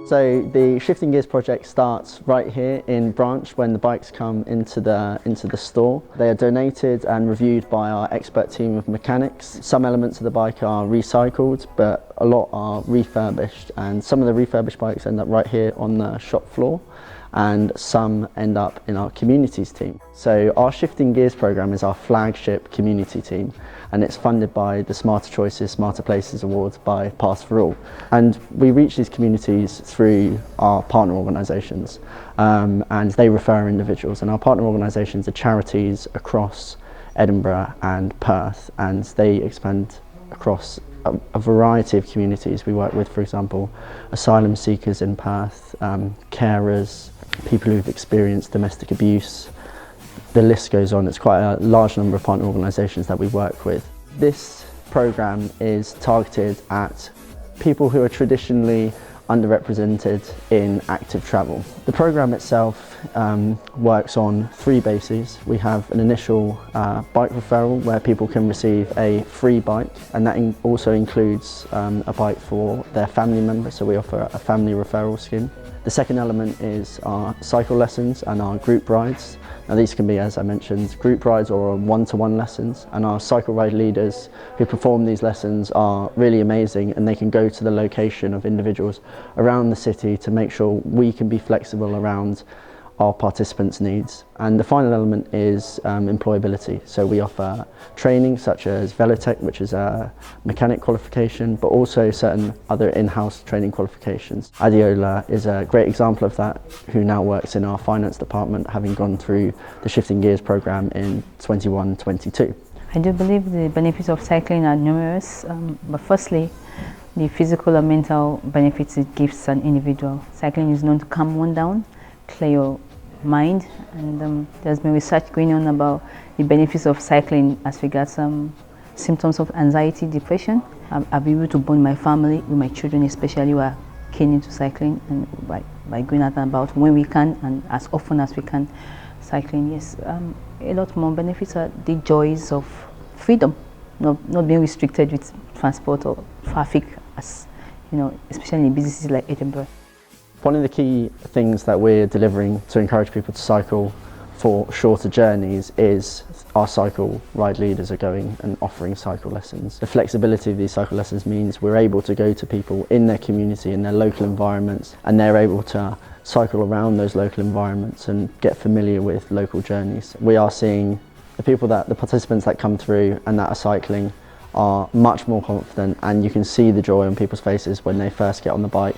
So the Shifting Gears project starts right here in Branch when the bikes come into the store. They are donated and reviewed by our expert team of mechanics. Some elements of the bike are recycled, but a lot are refurbished, and some of the refurbished bikes end up right here on the shop floor, and some end up in our communities team. So our Shifting Gears program is our flagship community team, and it's funded by the Smarter Choices, Smarter Places Awards by Pass for All. And we reach these communities through our partner organisations, and they refer individuals. And our partner organisations are charities across Edinburgh and Perth, and they expand across a variety of communities. We work with, for example, asylum seekers in Perth, carers, people who've experienced domestic abuse. The list goes on. It's quite a large number of partner organisations that we work with. This programme is targeted at people who are traditionally underrepresented in active travel. The programme itself works on 3 bases. We have an initial bike referral where people can receive a free bike, and that also includes a bike for their family member, so we offer a family referral scheme. The second element is our cycle lessons and our group rides. Now these can be, as I mentioned, group rides or one-to-one lessons, and our cycle ride leaders who perform these lessons are really amazing, and they can go to the location of individuals around the city to make sure we can be flexible around our participants' needs. And the final element is employability. So we offer training such as Velotech, which is a mechanic qualification, but also certain other in-house training qualifications. Adiola is a great example of that, who now works in our finance department, having gone through the Shifting Gears program in 21-22. I do believe the benefits of cycling are numerous, but firstly, the physical and mental benefits it gives an individual. Cycling is known to calm one down, clear your mind, and there's been research going on about the benefits of cycling as regards symptoms of anxiety, depression. I've been able to bond my family with my children, especially who are keen into cycling, and by going out and about when we can and as often as we can. Cycling, yes, a lot more benefits are the joys of freedom, not being restricted with transport or traffic, as you know, especially in busy cities like Edinburgh. One of the key things that we're delivering to encourage people to cycle for shorter journeys is our cycle ride leaders are going and offering cycle lessons. The flexibility of these cycle lessons means we're able to go to people in their community, in their local environments, and they're able to cycle around those local environments and get familiar with local journeys. We are seeing the participants that come through and that are cycling are much more confident, and you can see the joy on people's faces when they first get on the bike.